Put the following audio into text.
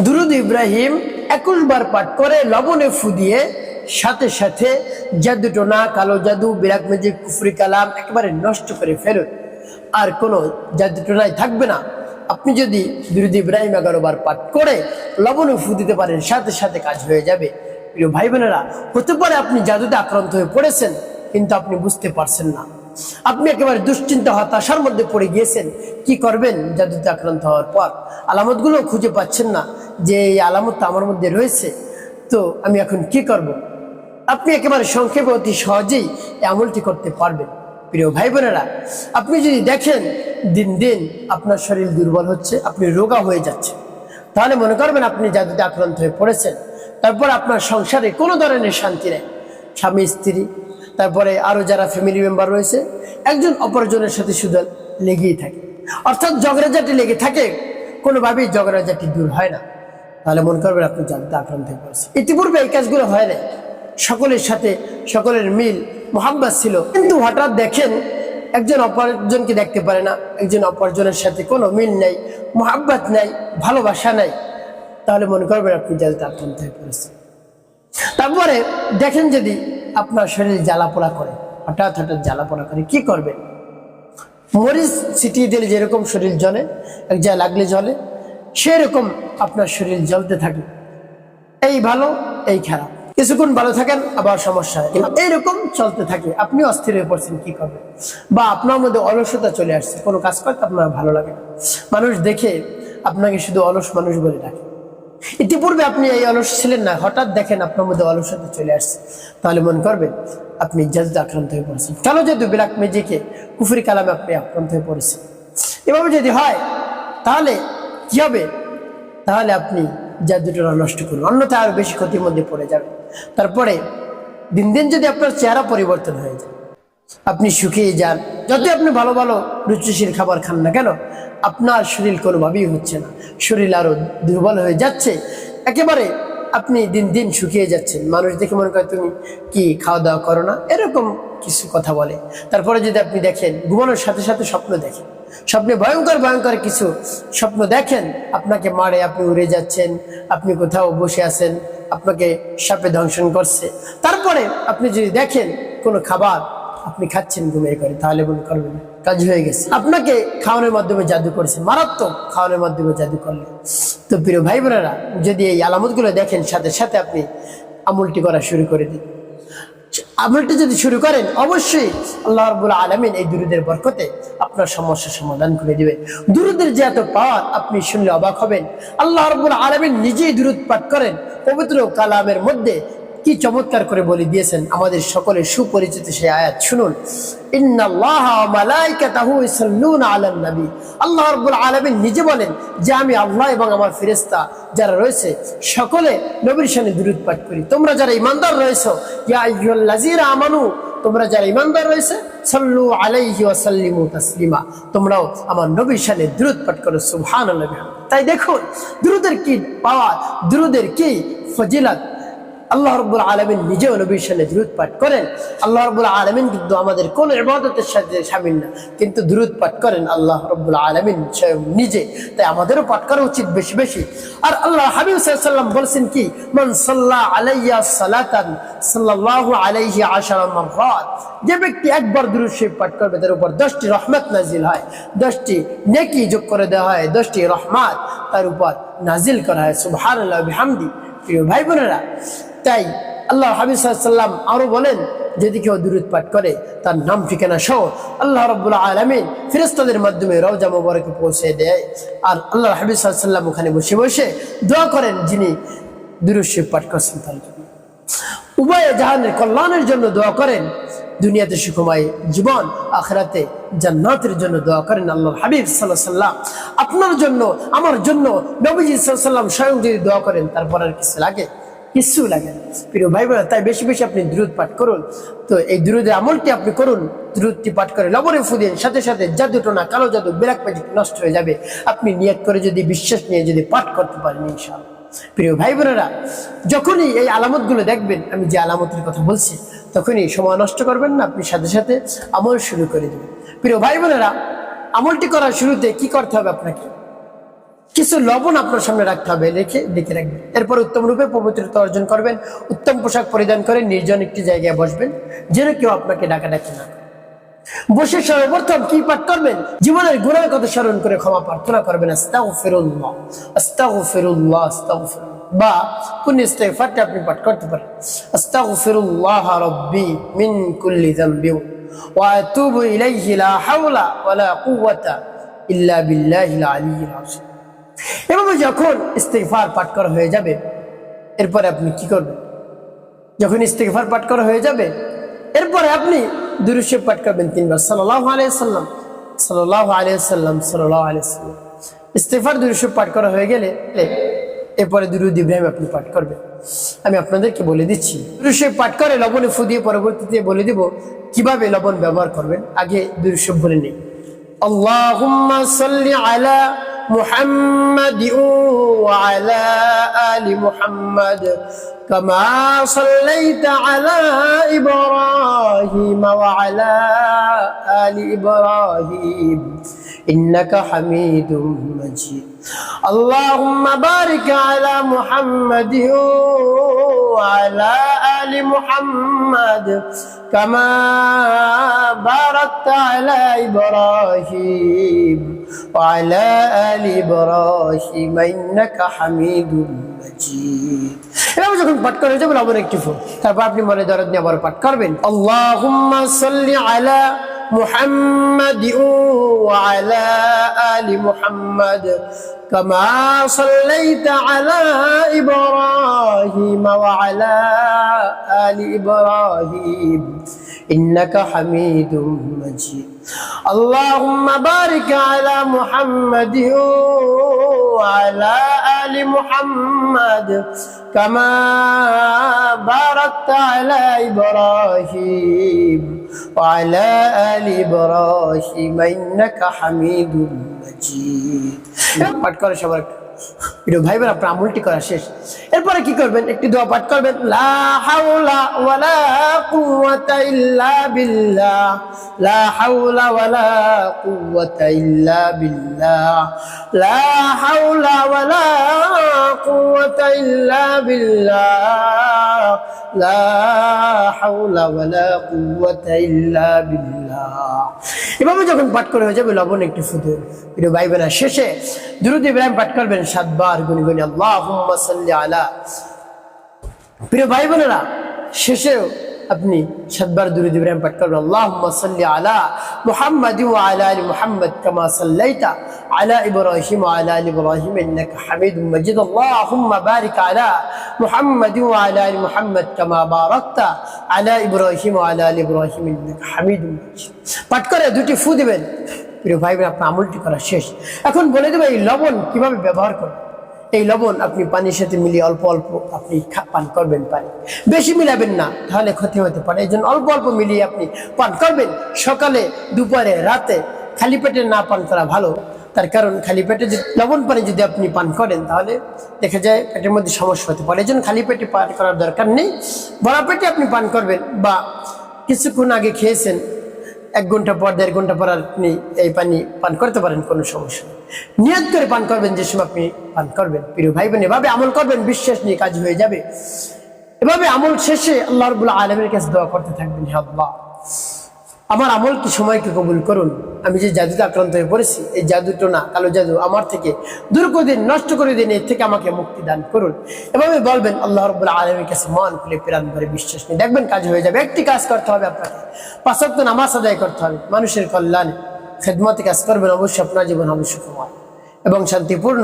দুরুদ ইব্রাহিম 21 বার পাঠ করে লবণে ফু দিয়ে সাথে সাথে জাদুটোনা, কালো জাদু, ব্ল্যাক ম্যাজিক, কুফরি কালাম একেবারে নষ্ট করে ফেলুন। আর কোনো জাদুটোনাই থাকবে না। আপনি যদি দুরুদ ইব্রাহিম 11 বার পাঠ করে লবণে ফু দিতে পারেন, সাথে সাথে কাজ হয়ে যাবে। প্রিয় ভাই বোনেরা, হতে পারে আপনি জাদুতে আক্রান্ত হয়ে পড়েছেন, কিন্তু আপনি বুঝতে পারছেন না। আপনি একেবারে দুশ্চিন্তা, হতাশার মধ্যে পড়ে গিয়েছেন। কি করবেন জাদুতে আক্রান্ত হওয়ার পর? আলামতগুলো খুঁজে পাচ্ছেন না যে এই আলামতটা আমার মধ্যে রয়েছে, তো আমি এখন কি করব? আপনি একেবারে সংক্ষেপে অতি সহজেই এই আমলটি করতে পারবেন। প্রিয় ভাই বোনেরা, আপনি যদি দেখেন দিন দিন আপনার শরীর দুর্বল হচ্ছে, আপনি রোগা হয়ে যাচ্ছে, তাহলে মনে করবেন আপনি জাদুতে আক্রান্ত হয়ে পড়েছেন। তারপর আপনার সংসারে কোনো ধরনের শান্তি নেই, স্বামী স্ত্রী, তারপরে আরো যারা ফ্যামিলি মেম্বার রয়েছে, একজন অপরজনের সাথে শুধু লেগেই থাকে, অর্থাৎ ঝগড়াঝাটি লেগে থাকে, কোনোভাবেই ঝগড়াঝাটি দূর হয় না। তাহলে মনে করবেন আপনি জাদুতে আক্রান্ত হয়ে পড়েছেন। ইতিপূর্বে এই কাজগুলো হয় না, সকলের সাথে সকলের মিল মোহাব্বত ছিল, কিন্তু হঠাৎ দেখেন একজন অপরজনকে দেখতে পারে না, একজন অপরজনের সাথে কোনো মিল নেই, মোহাব্বত নাই, ভালোবাসা নাই, তাহলে মনে করবেন আপনি জাদুতে আক্রান্ত হয়ে পড়েছেন। তারপরে দেখেন যদি আপনার শরীর জ্বালাপোড়া করে, হঠাৎ হঠাৎ জ্বালাপোড়া করে, কি করবেন? মরিচ ছিটিয়ে দিলে যেরকম শরীর জ্বলে, এক জায়গায় লাগলে জ্বলে, সেরকম আপনার শরীর জ্বলতে থাকে। এই ভালো, এই খারাপ, কিছুক্ষণ ভালো থাকেন, আবার সমস্যা হয়, এইরকম চলতে থাকে। আপনি অস্থির হয়ে পড়ছেন, কি করবেন? বা আপনার মধ্যে অলসতা চলে আসছে, কোনো কাজ করতে আপনার ভালো লাগে না, মানুষ দেখে আপনাকে শুধু অলস মানুষ বলে ডাকে। ইতিপূর্বে আপনি এই অলস ছিলেন না, হঠাৎ দেখেন আপনার মধ্যে অলসতা চলে আসছে, তাহলে মনে করবেন আপনি জাদুতে আক্রান্ত হয়ে পড়েছেন। কালো জাদু, ব্ল্যাক ম্যাজিকে, কুফরি কালামে আপনি আক্রান্ত হয়ে পড়েছেন। এভাবে যদি হয় তাহলে কি হবে? তাহলে আপনি জাদুটা নষ্ট করুন, অন্যথায় আরো বেশি ক্ষতির মধ্যে পড়ে যাবেন। তারপরে দিন দিন যদি আপনার চেহারা পরিবর্তন হয়ে যায়, আপনি শুকিয়ে যান, যতই আপনি ভালো ভালো রুচিশীল খাবার খান না কেন, আপনার শরীর কোনোভাবেই হচ্ছে না, শরীর আরো দুর্বল হয়ে যাচ্ছে, একেবারে আপনি দিন দিন শুকিয়ে যাচ্ছেন। মানুষ দেখে মনে করে তুমি কি খাওয়া দাওয়া করো না, এরকম কিছু কথা বলে। তারপরে যদি আপনি দেখেন ঘুমানোর সাথে সাথে স্বপ্ন দেখেন, স্বপ্নে ভয়ঙ্কর ভয়ঙ্কর কিছু স্বপ্ন দেখেন, আপনাকে মারে, আপনি উড়ে যাচ্ছেন, আপনি কোথাও বসে আছেন, আপনাকে সাপে দংশন করছে। তারপরে আপনি যদি দেখেন কোনো খাবার আপনি খাচ্ছেন ঘুমিয়ে করে, তাহলে মনে করবেন কাজ হয়ে গেছে, আপনাকে খাওয়ানোর মাধ্যমে জাদু করেছে, মারাত্মক খাওয়ানোর মাধ্যমে জাদু করলে। তো প্রিয় ভাই বোনেরা, যদি এই আলামতগুলো দেখেন, সাথে সাথে আপনি আমলটি করা শুরু করে দিন। আমলটি যদি শুরু করেন, অবশ্যই আল্লাহ রাব্বুল আলামিন এই দুরুদের বরকতে আপনার সমস্যার সমাধান করে দিবে। দুরুদের যে এত পাওয়ার, আপনি শুনলে অবাক হবেন। আল্লাহ রাব্বুল আলামিন নিজেই দুরুদ পাঠ করেন, পবিত্র কালামের মধ্যে কি চমৎকার করে বলে দিয়েছেন। আমাদের সকলের সুপরিচিত সেই আয়াত শুনুন, ইন্নাল্লাহা ওয়া মালাইকাতাহু ইউসাল্লুনা আলান নবী। আল্লাহ রাব্বুল আলামিন নিজে বলেন যে আমি আল্লাহ এবং আমার ফেরেশতা যারা রয়েছে সকলে নবীর শানে দুরূদ পাঠ করি। তোমরা যারা ঈমানদার রয়েছো, ইয়া আইয়ুহাল্লাযীনা আমানু, তোমরা যারা ঈমানদার রয়েছে, সাল্লু আলাইহি ওয়া সাল্লিমু তাসলিমা, তোমরাও আমার নবীর শানে দুরূদ পাঠ করো, সুবহানাল্লাহ। তাই দেখুন দুরূদের কি পাওয়ার, দুরূদের কি ফজিলত। আল্লাহ রাব্বুল আলামিন নিজেও নবীর শানে দুরূদ পাঠ করেন। আল্লাহ রাব্বুল আলামিন কিন্তু আমাদের কোন ইবাদতের সাথে শামিল না, কিন্তু দুরূদ পাঠ করেন আল্লাহ রাব্বুল আলামিন স্বয়ং নিজে। তাই আমাদেরও পাঠ করা উচিত বেশি বেশি। আর আল্লাহ হাবিব সাল্লাল্লাহু আলাইহি ওয়াসাল্লাম বলেছেন কি, মান সাল্লা আলাইয়া সালাতান সাল্লাল্লাহু আলাইহি আশারা মাররাত, যে ব্যক্তি একবার দুরূদ শরীফ পাঠ করবে তার উপর 10টি রহমত নাজিল হয়, 10টি নেকি যোগ করে দেওয়া হয়, 10টি রহমত তার উপর নাজিল করা হয়। সুবহানাল্লাহ ওয়া বিহামদি। প্রিয় ভাই বোনেরা, তাই আল্লাহ হাবিব সাল্লাল্লাহু আলাইহি ওয়াসাল্লাম আরো বলেন, যদি কেউ দুরূদ পাঠ করে তার নাম ঠিকানা সহ আল্লাহ রাব্বুল আলামিন ফেরেশতাদের মাধ্যমে রওজা মুবারকে পৌঁছে দেয়। আর আল্লাহ হাবিব সাল্লাল্লাহু আলাইহি ওয়াসাল্লাম ওখানে বসে বসে দোয়া করেন যিনি দুরূদ শরীফ পাঠ করছেন তার জন্য, উভয় জাহানের কল্যাণের জন্য দোয়া করেন, দুনিয়াতে সুখময় জীবন, আখিরাতে জান্নাতের জন্য দোয়া করেন। আল্লাহর হাবিব সাল্লাল্লাহু আলাইহি ওয়াসাল্লাম আপনার জন্য, আমার জন্য, নবীজি সাল্লাল্লাহু আলাইহি ওয়াসাল্লাম স্বয়ং যদি দোয়া করেন, তারপর আর কিছু লাগে? কিছু লাগে না। প্রিয় ভাই বোনেরা, তাই বেশি বেশি আপনি দুরূদ পাঠ করুন। তো এই দুরূদের আমলটি আপনি করুন, দুরূদটি পাঠ করে লবণে ফু দিন, সাথে সাথে জাদুটোনা, কালো জাদু, ব্ল্যাক ম্যাজিক নষ্ট হয়ে যাবে। আপনি নিয়ত করে যদি, বিশ্বাস নিয়ে যদি পাঠ করতে পারেন ইনশাআল্লাহ। প্রিয় ভাই বোনেরা, যখনই এই আলামতগুলো দেখবেন, আমি যে আলামতের কথা বলছি, তখনই সময় নষ্ট করবেন না, আপনি সাথে সাথে আমল শুরু করে দেবেন। প্রিয় ভাই বোনেরা, আমলটি করার শুরুতে কি করতে হবে আপনাকে? কিছু লবণ আপনার সামনে রাখতে হবে, ডেকে রাখবেন। এরপর উত্তম রূপে পবিত্রতা অর্জন করবেন, উত্তম পোশাক পরিধান করে নির্জন একটি জায়গায় বসবেন, যেন কেউ আপনাকে ডাকাডাকি না করে। বসে সর্বপ্রথম কি পাঠ করবেন? জীবনের গুনাহের কথা স্মরণ করে ক্ষমা প্রার্থনা করবেন, আস্তাগফিরুল্লাহ আস্তাগফিরুল্লাহ আস্তাগফিরুল্লাহ, বা কোন ইস্তিগফারটা আপনি পাঠ করতে পারেন, আস্তাগফিরুল্লাহ রাব্বি মিন কুল্লি যামবি ওয়া আতুবু ইলাইহি লা হাওলা ওয়ালা কুওয়াতা ইল্লা বিল্লাহিল আলিয়্যিল আযীম। এভাবে যখন ইস্তিগফার পাঠ করা হয়ে যাবে, এরপরে আপনি কি করবেন? যখন ইস্তিগফার পাঠ করা হয়ে যাবে, এরপরে আপনি দুরূদ শরীফ পাঠ করবেন 3 বার, সাল্লাল্লাহু আলাইহি সাল্লাম সাল্লাল্লাহু আলাইহি সাল্লাম সাল্লাল্লাহু আলাইহি সাল্লাম। ইস্তিগফার দুরূদ শরীফ পাঠ করা হয়ে গেলে এরপরে দুরূদ ইব্রাহিম আপনি পাঠ করবেন। আমি আপনাদেরকে বলে দিচ্ছি, দুরূদ শরীফ পাঠ করে লবণে ফু দিয়ে পরবর্তীতে বলে দিব কিভাবে লবণ ব্যবহার করবেন। আগে দুরূদ শরীফ বলে নেই। আল্লাহুম্মা সাল্লি আলা মুহাম্মাদ ওয়া আলা আলি মুহাম্মাদ কামা সাল্লাইতা আলা ইব্রাহিম ওয়া আলা আলি ইব্রাহিম ইন্নাকা হামিদুম মাজিদ। আল্লাহুম্মা বারিক আলা মুহাম্মাদ ওয়া আলা আলি মুহাম্মাদ কামা বারাকতা আলা ইব্রাহিম ওয়া আলা আলি ইব্রাহিম ইন্নাকা হামিদুম মাজিদ। এভাবে যখন পাঠ করা হয়ে যাবে লবণ একটি ফু, তারপর আপনি মনে দরদ নিয়ে আবার পাঠ করবেন, আল্লাহুম্মা সাল্লি আলা মুহাম্মাদ ওয়া আলা আলি মুহাম্মাদ কামা সাল্লাইতা আলা ইব্রাহিম ওয়া আলা আলি ইব্রাহিম ইন্নাকা হামিদুম মাজিদ। আল্লাহুম্মা বারিক আলা মুহাম্মাদ ওয়া আলা আলি মুহাম্মাদ কামা বারাকতা আলা ইব্রাহিম ওয়া আলা আলি ইব্রাহিম ইন্নাকা হামিদুম মাজিদ। পাঠ করে সবার প্রিয় ভাই বোন, আপনার আমলটি করা শেষ। এরপরে কি করবেন? একটি দোয়া পাঠ করবেন, লা হাওলা ওয়ালা কুওয়াতা ইল্লা বিল্লাহ, লা হাওলা ওয়ালা কুওয়াতা ইল্লা বিল্লাহ, লা হাওলা ওয়ালা কুওয়াতা ইল্লা বিল্লাহ, লা হাওলা ওয়ালা কুওয়াতা ইল্লা বিল্লাহ। এভাবে যখন পাঠ করে হয়ে যাবে লবণ একটি ফু দেবেন। প্রিয় ভাই বোনেরা, শেষে দুরূদ ইব্রাহিম পাঠ করবেন 7 বার গুনি গুনি, আল্লাহুম্মা সাল্লি আলা। প্রিয় ভাই বোনেরা, শেষেও আপনি 7 বার দুরূদ ইব্রাহিম পাঠ করবেন, আল্লাহুম্মা সাল্লি আলা মুহাম্মাদ ওয়া আলা আলি মুহাম্মাদ কামা সাল্লাইতা আলা ইব্রাহিম ওয়া আলা আলি ইব্রাহিম ইন্নাকা হামিদুম মাজিদ। আল্লাহুম্মা বারিক আলা মুহাম্মাদ ওয়া আলা আলি মুহাম্মাদ কামা বারাকতা আলা ইব্রাহিম ওয়া আলা আলি ইব্রাহিম ইন্নাকা হামিদুম মাজিদ। পাঠ করে দুটি ফু দিবেন। প্রিয় ভাই বোন, আপনার আমলটি করা শেষ। এখন বলে দেবো এই লবণ কিভাবে ব্যবহার করবেন। এই লবণ আপনি পানির সাথে মিলিয়ে অল্প অল্প আপনি পান করবেন। পানি বেশি মিলাবেন না, তাহলে ক্ষতি হতে পারে। এই জন্য অল্প অল্প মিলিয়ে আপনি পান করবেন। সকালে, দুপুরে, রাতে খালি পেটে না পান করা ভালো। তার কারণ খালি পেটে লবণ পানি যদি আপনি পান করেন তাহলে দেখা যায় পেটের মধ্যে সমস্যা হতে পারে। এই জন্য খালি পেটে পান করার দরকার নেই। ভরা পেটে আপনি পান করবেন, বা কিছুক্ষণ আগে খেয়েছেন, 1 ঘন্টা পর 1.5 ঘন্টা পর আপনি এই পানি পান করতে পারেন, কোনো সমস্যা নেই। নিয়ত করে পান করবেন যে সময় আপনি পান করবেন। প্রিয় ভাই বোন, এভাবে আমল করবেন, বিশ্বাস নিয়ে কাজ হয়ে যাবে। এভাবে আমল শেষে আল্লাহ রাব্বুল আলামিনের কাছে দোয়া করতে থাকবেন, হে আল্লাহ, আমার আমল কি সময়কে কবুল করুন। আমি যে জাদুতে আক্রান্ত হয়ে পড়েছি, এই জাদুটো না, কালো জাদু আমার থেকে দূর করে দিন, নষ্ট করে দিন, এর থেকে আমাকে মুক্তি দান করুন। এভাবে বলবেন আল্লাহ রাব্বুল আলামিনের কাছে মন খুলে প্রাণ ভরে বিশ্বাস নিয়ে, দেখবেন কাজ হয়ে যাবে। একটি কাজ করতে হবে আপনাকে, 5 ওয়াক্ত নামাজ আদায় করতে হবে, মানুষের কল্যাণে খেদমতে কাজ করবেন, অবশ্যই আপনার জীবন হবে সুখময় এবং শান্তিপূর্ণ।